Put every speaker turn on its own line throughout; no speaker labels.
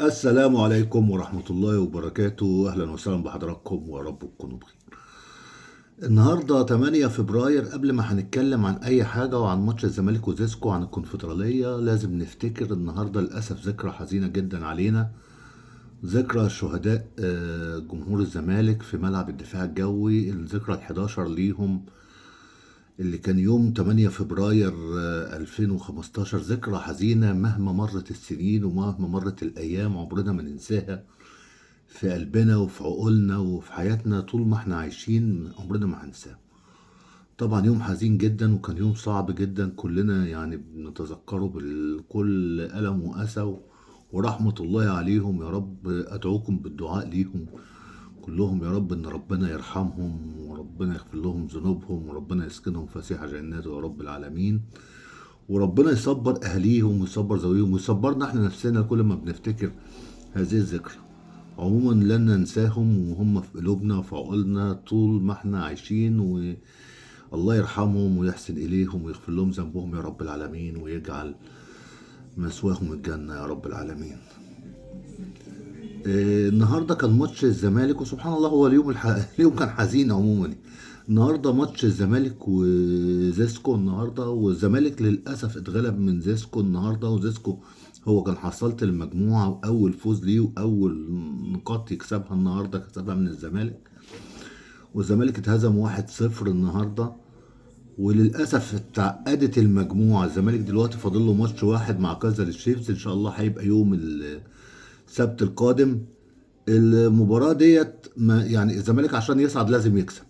السلام عليكم ورحمة الله وبركاته. أهلا وسهلا بحضراتكم ورب تكونوا بخير. النهاردة 8 فبراير. قبل ما هنتكلم عن أي حاجة وعن ماتش الزمالك وزيسكو عن الكونفدرالية، لازم نفتكر النهاردة للأسف ذكرى حزينة جدا علينا، ذكرى شهداء جمهور الزمالك في ملعب الدفاع الجوي، الذكرى ال11 ليهم اللي كان يوم 8 فبراير 2015. ذكرى حزينة مهما مرت السنين ومهما مرت الأيام عمرنا ما ننساها، في قلبنا وفي عقولنا وفي حياتنا طول ما احنا عايشين عمرنا ما هننساه. طبعا يوم حزين جدا وكان يوم صعب جدا، كلنا يعني بنتذكره بكل ألم وأسى، ورحمة الله عليهم يا رب. أدعوكم بالدعاء ليهم كلهم يا رب، إن ربنا يرحمهم وربنا يغفر لهم ذنوبهم وربنا يسكنهم فسيح جناته يا رب العالمين، وربنا يصبر أهليهم ويصبر ذويهم ويصبرنا احنا نفسنا كل ما بنفتكر هذه الذكرى. عموما لن ننساهم وهم في قلوبنا وفي عقولنا طول ما احنا عايشين، والله يرحمهم ويحسن إليهم ويغفر لهم ذنبهم يا رب العالمين، ويجعل مثواهم الجنة يا رب العالمين. النهارده كان ماتش الزمالك، وسبحان الله هو اليوم كان حزين عموما. النهارده ماتش الزمالك وزيسكو النهارده، والزمالك للاسف اتغلب من زيسكو النهارده، وزيسكو هو كان حصلت المجموعه واول فوز ليه واول نقاط يكسبها النهارده كسبها من الزمالك، والزمالك اتهزم 1-0 النهارده، وللاسف اتعقدت المجموعه. الزمالك دلوقتي فاضل له ماتش واحد مع كايزر تشيفز، ان شاء الله هيبقى يوم السبت القادم. المباراة ديت يعني الزمالك عشان يصعد لازم يكسب،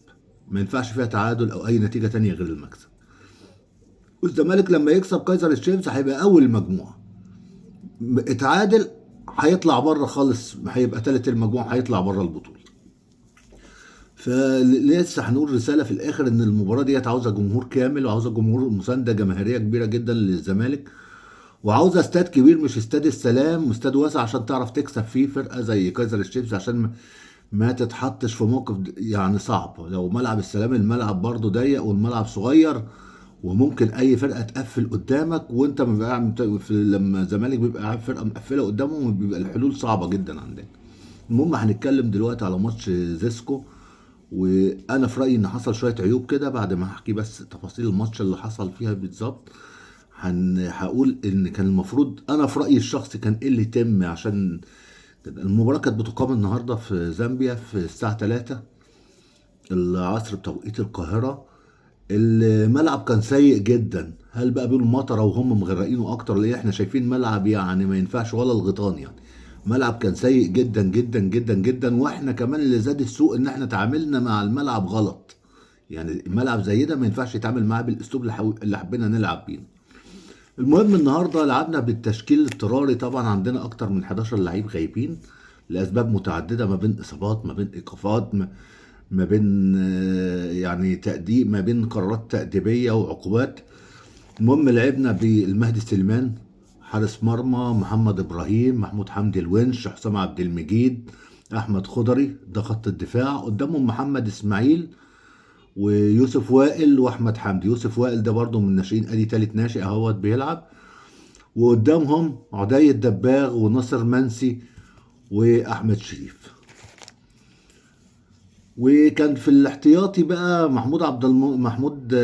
ما ينفعش فيها تعادل او اي نتيجة تانية غير المكسب. والزمالك لما يكسب كايزر تشيفز هيبقى اول المجموعة، اتعادل هيطلع بره خالص، هيبقى تالت المجموعة، هيطلع بره البطولة. فلسه هنقول رسالة في الاخر ان المباراة ديت عاوزة جمهور كامل، وعاوزة جمهور مساندة جماهيرية كبيرة جدا للزمالك، وعاوزه استاد كبير مش استاد السلام، استاد واسع عشان تعرف تكسب فيه فرقه زي كايزر تشيفز، عشان ما تتحطش في موقف يعني صعب. لو ملعب السلام الملعب برضه ضيق والملعب صغير، وممكن اي فرقه تقفل قدامك، وانت لما الزمالك بيبقى فرقه مقفله قدامه بيبقى الحلول صعبه جدا عندنا. المهم هنتكلم دلوقتي على ماتش زيسكو، وانا في رايي ان حصل شويه عيوب كده بعد ما هحكي بس تفاصيل الماتش اللي حصل فيها بالظبط. هقول ان كان المفروض، انا في رايي الشخصي، كان ايه اللي يتم عشان المباراه كانت بتقام النهارده في زامبيا في الساعه 3 العصر بتوقيت القاهره. الملعب كان سيء جدا، هل بقى بيقولوا مطره وهم مغرقينه اكتر؟ ليه احنا شايفين ملعب يعني ما ينفعش ولا الغيطان يعني. ملعب كان سيء جدا جدا جدا جدا، واحنا كمان اللي زاد السوء ان احنا تعاملنا مع الملعب غلط. يعني الملعب زي ده ما ينفعش يتعامل معاه بالاسلوب اللي حبينا نلعب بيه. المهم النهارده لعبنا بالتشكيل الاضطراري، طبعا عندنا اكتر من 11 لعيب غايبين لاسباب متعدده، ما بين اصابات، ما بين ايقافات، ما بين يعني تأديب، ما بين قرارات تأديبيه وعقوبات. المهم لعبنا بالمهدي سليمان حارس مرمى، محمد ابراهيم، محمود حمدي الونش، حسام عبد المجيد، احمد خضري، ده خط الدفاع. قدامهم محمد اسماعيل ويوسف وائل واحمد حمدي. يوسف وائل ده برضه من الناشئين، ادي تالت ناشئ اهوت بيلعب. وقدامهم عدي الدباغ وناصر منسي واحمد شريف. وكان في الاحتياطي بقى محمود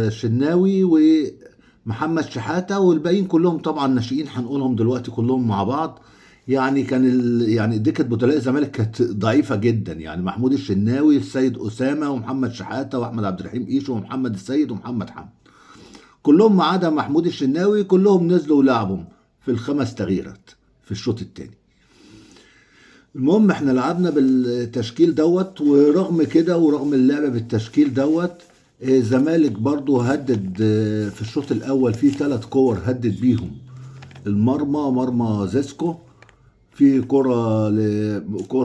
شناوي ومحمد شحاته، والباقيين كلهم طبعا ناشئين هنقولهم دلوقتي كلهم مع بعض. يعني كان يعني دكه بدلاء الزمالك كانت ضعيفه جدا، يعني محمود الشناوي، السيد اسامه، ومحمد شحاته، واحمد عبد الرحيم ايشو، ومحمد السيد، ومحمد حمد، كلهم ما عدا محمود الشناوي كلهم نزلوا ولعبوا في الخمس تغييرات في الشوط الثاني. المهم احنا لعبنا بالتشكيل دوت، ورغم كده ورغم اللعب بالتشكيل دوت الزمالك برضو هدد في الشوط الاول في 3 كور هدد بيهم المرمى، مرمى زيسكو. في كرة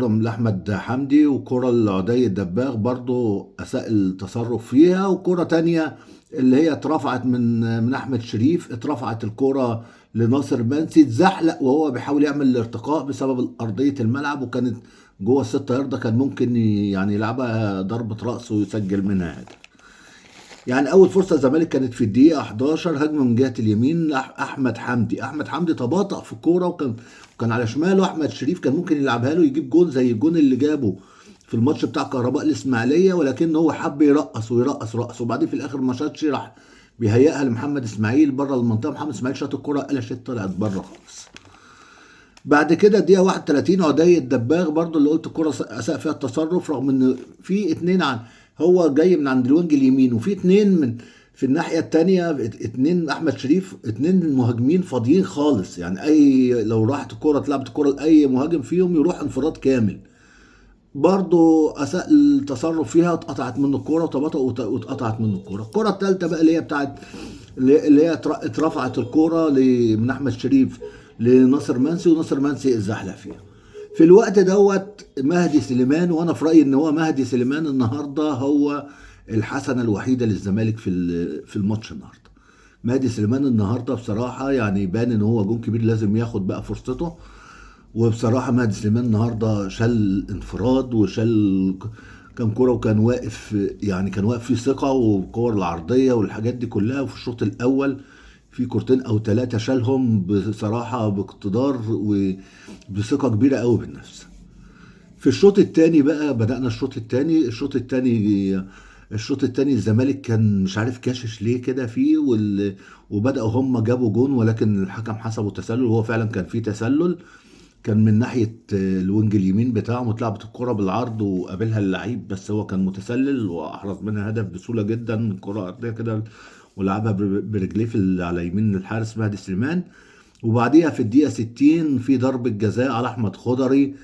لأحمد حمدي، وكرة لعدي الدباغ برضو أساء التصرف فيها، وكرة تانية اللي هي اترفعت من أحمد شريف، اترفعت الكرة لناصر منسي، اتزحلق وهو بيحاول يعمل الارتقاء بسبب أرضية الملعب، وكانت جوه ال6 ياردة، كان ممكن يعني يلعبها ضربة رأس ويسجل منها هدف. يعني اول فرصه الزمالك كانت في الدقيقه 11، هجمه من جهه اليمين، احمد حمدي تباطأ في الكوره، كان على شماله احمد شريف، كان ممكن يلعبها له يجيب جون زي الجون اللي جابه في الماتش بتاع كهرباء الاسماعيليه، ولكن هو حب يرقص ويرقص رقص، وبعدين في الاخر ما شاطش، راح بيهيئها لمحمد اسماعيل بره المنطقه، محمد اسماعيل شاط الكره قلشت طلعت بره خالص. بعد كده الدقيقه 31 عدي الدباغ برضو اللي قلت الكره اساء فيها التصرف، رغم ان في اتنين عن هو جاي من عند الوينج اليمين، وفي اتنين من في الناحيه الثانيه، اتنين احمد شريف، اتنين مهاجمين فاضيين خالص، يعني اي لو راحت الكره اتلعبت الكره لاي مهاجم فيهم يروح انفراد كامل. برضو اساء التصرف فيها، اتقطعت منه الكوره واتقطعت منه الكوره. الكوره الثالثه بقى اللي هي بتاعت اللي هي اترفعت الكوره من احمد شريف لناصر منسي، وناصر منسي اتزحلق فيها. في الوقت دوت مهدي سليمان، وانا في رايي ان هو مهدي سليمان النهارده هو الحسنه الوحيده للزمالك في الماتش النهارده. مهدي سليمان النهارده بصراحه يعني بان ان هو جون كبير لازم ياخد بقى فرصته، وبصراحه مهدي سليمان النهارده شال انفراد وشال كام كوره، وكان واقف يعني كان واقف فيه ثقه، والكور العرضيه والحاجات دي كلها. وفي الشوط الاول في كورتين او ثلاثه شالهم بصراحه باقتدار وبثقه كبيره قوي بالنفس. في الشوط الثاني بقى بدأنا الشوط الثاني الزمالك كان مش عارف كاشش ليه كده فيه، وبدأوا هم جابوا جون، ولكن الحكم حسبه تسلل، وهو فعلا كان فيه تسلل. كان من ناحية الوينج اليمين بتاعه، اتلعبت الكرة بالعرض وقابلها اللعيب، بس هو كان متسلل وأحرز منها هدف بسهولة جدا، كرة أرضية كده ولعبها برجليه على يمين الحارس مهدي سليمان. وبعديها في الدقيقة 60 في ضربة جزاء على أحمد خضري،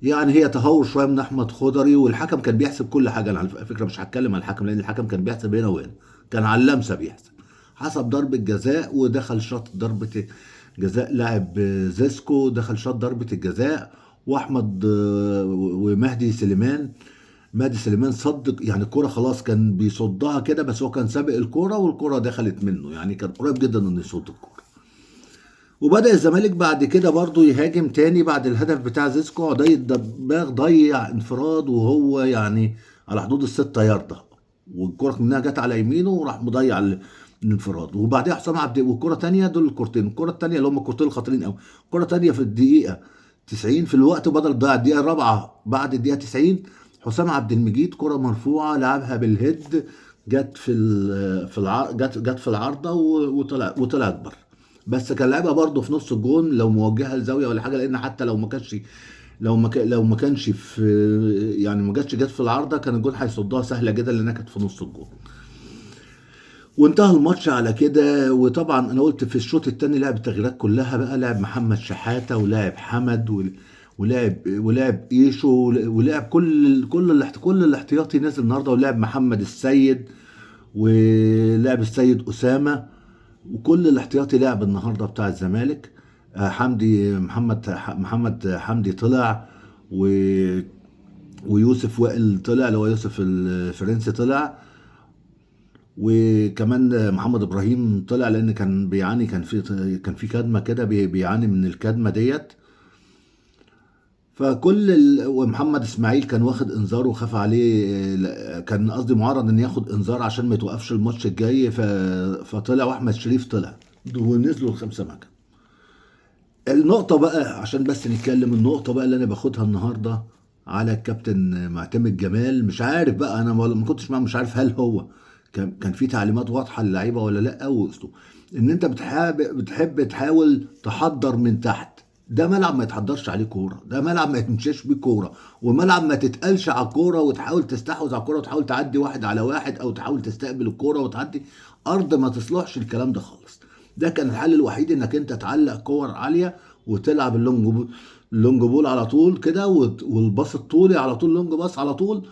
يعني هي تهور شويه من احمد خضري، والحكم كان بيحسب كل حاجه. انا على فكره مش هتكلم عن الحكم، لان الحكم كان بيحسب هنا وهنا، كان على اللمسه بيحسب. حسب ضربه جزاء ودخل شاط ضربه جزاء لاعب زيسكو، دخل شاط ضربه الجزاء، واحمد ومهدي سليمان. مهدي سليمان صدق يعني الكرة خلاص كان بيصدها كده، بس هو كان سابق الكرة والكرة دخلت منه، يعني كان قريب جدا انه يصد الكرة. وبدأ الزمالك بعد كده برضو يهاجم تاني بعد الهدف بتاع زيسكو. عدي الدباغ ضيع انفراد وهو يعني على حدود الستة ياردة، والكرة منها جت على يمينه وراح مضيع الانفراد. وبعدها حسام عبد والكرة تانية، دول الكورتين، الكرة التانية اللي هم الكورتين الخطيرين قوي. الكرة تانية في الدقيقة 90 في الوقت بدل ضيع الدقيقة الرابعة بعد الدقيقة 90. حسام عبد المجيد كرة مرفوعة لعبها بالهيد، جت جت في العارضة وطلعت بره. بس كان لعبها برضه في نص الجون لو موجهه لزاويه ولا حاجه، لان حتى لو ما كانش لو ما كانش في يعني ما جاتش جت في العارضه، كان الجون هيصدها سهله جدا لانها كانت في نص الجون. وانتهى الماتش على كده. وطبعا انا قلت في الشوط الثاني لعب التغييرات كلها بقى، لعب محمد شحاته ولعب حمد ولعب ايشو، ولعب كل الاحتياطي نازل النهارده، ولعب محمد السيد ولعب السيد اسامه، وكل الاحتياطي لعب النهارده بتاع الزمالك. محمد حمدي طلع، ويوسف وائل طلع، اللي هو يوسف الفرنسي طلع، وكمان محمد ابراهيم طلع لان كان بيعاني، كان في كدمه كده بيعاني من الكدمه ديت. ومحمد اسماعيل كان واخد انذار وخاف عليه، كان قصدي معرض ان ياخد انذار عشان ما يتوقفش الماتش الجاي، فطلع، واحمد شريف طلع، ونزلوا الخمسه مكان. النقطة بقى عشان بس نتكلم، النقطة بقى اللي انا باخدها النهارده على الكابتن معتمد جمال. مش عارف بقى، انا ما كنتش معاه، مش عارف هل هو كان في تعليمات واضحة للعيبة ولا لا، ان انت بتحب تحاول تحضر من تحت. ده ملعب ما يتحضرش عليه كوره، ده ملعب ما يتمشيش بيه كوره، وملعب ما تتقلش على الكوره وتحاول تستحوذ على الكوره وتحاول تعدي واحد على واحد، او تحاول تستقبل الكوره وتعدي. ارض ما تصلحش الكلام ده خالص. ده كان الحل الوحيد، انك انت تعلق كور عاليه وتلعب اللونج بول على طول كده، والباص الطولي على طول، لونج باص على طول.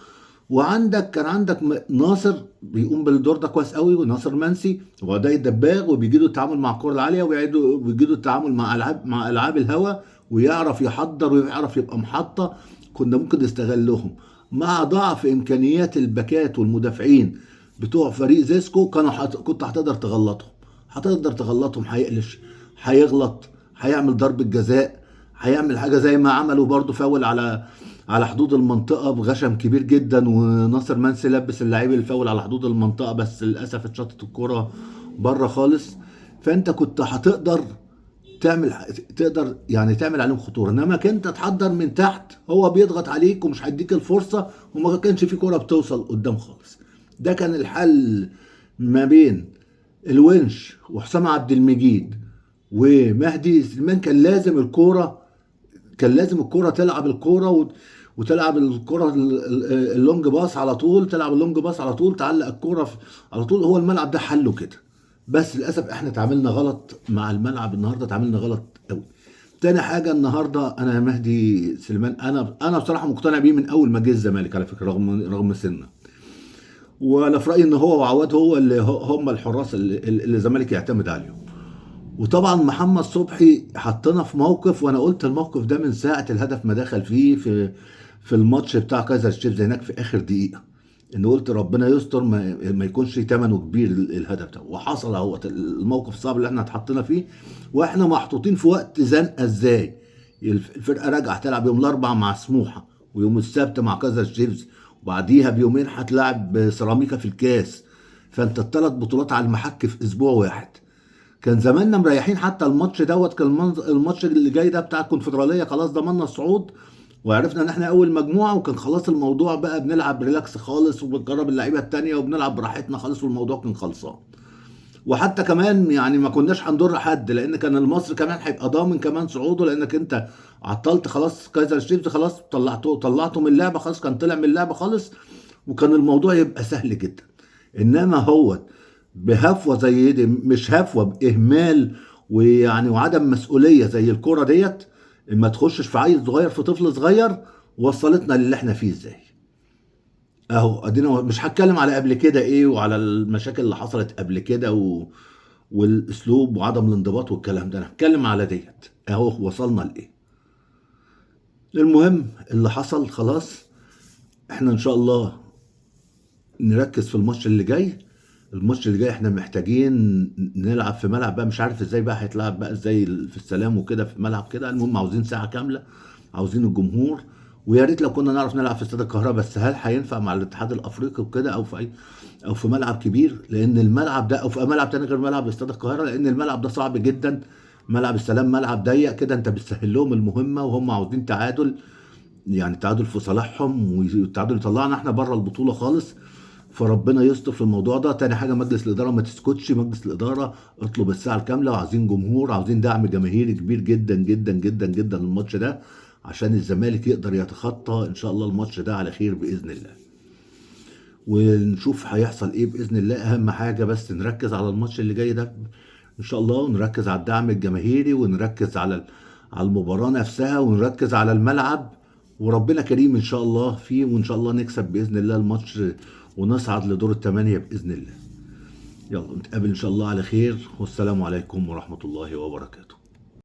كان عندك ناصر بيقوم بالدور ده كويس قوي، وناصر منسي وعدي الدباغ، وبيجيدوا التعامل مع الكره العاليه، وبيجيدوا التعامل مع العاب الهواء، ويعرف يحضر ويعرف يبقى محطه. كنا ممكن نستغلهم مع ضعف امكانيات الباكات والمدافعين بتوع فريق زيسكو. كنت هتقدر تغلطهم، هيقلش، هيغلط، هيعمل ضربه جزاء، هيعمل حاجه زي ما عملوا برضو فاول على حدود المنطقه بغشم كبير جدا، وناصر منسي لبس اللعيب الفاول على حدود المنطقه، بس للاسف اتشطت الكره بره خالص. فانت كنت هتقدر تعمل، تقدر يعني تعمل عليهم خطوره. انما انت تحضر من تحت، هو بيضغط عليك ومش هيديك الفرصه، وما كانش في كوره بتوصل قدام خالص. ده كان الحل ما بين الونش وحسام عبد المجيد ومهدي سليمان. كان لازم الكوره تلعب الكوره وتلعب الكوره اللونج باص على طول، تلعب اللونج باص على طول، تعلق الكوره على طول. هو الملعب ده حله كده. بس للاسف احنا اتعاملنا غلط مع الملعب النهارده، اتعاملنا غلط قوي. تاني حاجه النهارده، انا مهدي سليمان انا بصراحه مقتنع بيه من اول ما جه الزمالك على فكره، رغم سنه. وانا في رايي ان هو وعواد هو اللي هم الحراس اللي الزمالك يعتمد عليهم. وطبعا محمد صبحي حطنا في موقف، وانا قلت الموقف ده من ساعه الهدف ما دخل فيه في الماتش بتاع كايزر تشيفز هناك في اخر دقيقه، ان قلت ربنا يستر ما يكونش ثمنه كبير الهدف ده. وحصل اهو الموقف الصعب اللي احنا اتحطينا فيه، واحنا محطوطين في وقت زنقه. ازاي الفرقه راجعه تلعب يوم الاربعاء مع سموحه، ويوم السبت مع كايزر تشيفز، وبعديها بيومين هتلاعب سيراميكا في الكاس. فانت الثلاث بطولات على المحك في اسبوع واحد. كان زماننا مريحين حتى الماتش دوت. كان الماتش اللي جاي ده بتاع الكونفدراليه خلاص ضمننا الصعود، وعرفنا ان احنا اول مجموعه، وكان خلاص الموضوع بقى بنلعب ريلاكس خالص، وبنجرب اللعيبه التانيه وبنلعب براحتنا خالص، والموضوع كان خلصان. وحتى كمان يعني ما كناش هنضر حد، لان كان المصري كمان هيبقى ضامن كمان صعوده، لانك انت عطلت خلاص كايزر شيفز، خلاص طلعته من اللعبه خلاص، كان طلع من اللعبه خالص، وكان الموضوع يبقى سهل جدا. انما هو بهفوه زي دي، مش هفوه، باهمال ويعني وعدم مسؤوليه زي الكوره ديت، ما تخشش في عيل صغير، في طفل صغير، وصلتنا للي احنا فيه ازاي. اهو ادينا. مش هتكلم على قبل كده ايه، وعلى المشاكل اللي حصلت قبل كده والاسلوب وعدم الانضباط والكلام ده، انا هتكلم على ديت اهو وصلنا لايه. المهم اللي حصل خلاص. احنا ان شاء الله نركز في الماتش اللي جاي. الماتش اللي جاي احنا محتاجين نلعب في ملعب بقى، مش عارف ازاي بقى هيتلعب بقى ازاي في السلام وكده، في ملعب كده. المهم عاوزين ساعة كاملة، عاوزين الجمهور. ويا ريت لو كنا نعرف نلعب في استاد القاهرة، بس هل هينفع مع الاتحاد الافريقي وكده، او في ملعب كبير؟ لان الملعب ده، او في ملعب تاني غير ملعب استاد القاهرة، لان الملعب ده صعب جدا. ملعب السلام ملعب ضيق كده، انت بتسهل لهم المهمة، وهم عاوزين تعادل، يعني تعادل في صالحهم، والتعادل يطلعنا احنا بره البطولة خالص. فربنا يستر في الموضوع ده. تاني حاجه مجلس الاداره ما تسكتش، مجلس الاداره اطلب الساعه الكامله، وعايزين جمهور، عاوزين دعم جماهيري كبير جدا جدا جدا جدا للماتش ده، عشان الزمالك يقدر يتخطى ان شاء الله الماتش ده على خير باذن الله. ونشوف هيحصل ايه باذن الله. اهم حاجه بس نركز على الماتش اللي جاي ده ان شاء الله، ونركز على الدعم الجماهيري، ونركز على المباراه نفسها، ونركز على الملعب. وربنا كريم ان شاء الله فيه، وان شاء الله نكسب باذن الله الماتش، ونصعد لدور الثمانيه باذن الله. يلا نتقابل ان شاء الله على خير، والسلام عليكم ورحمه الله وبركاته.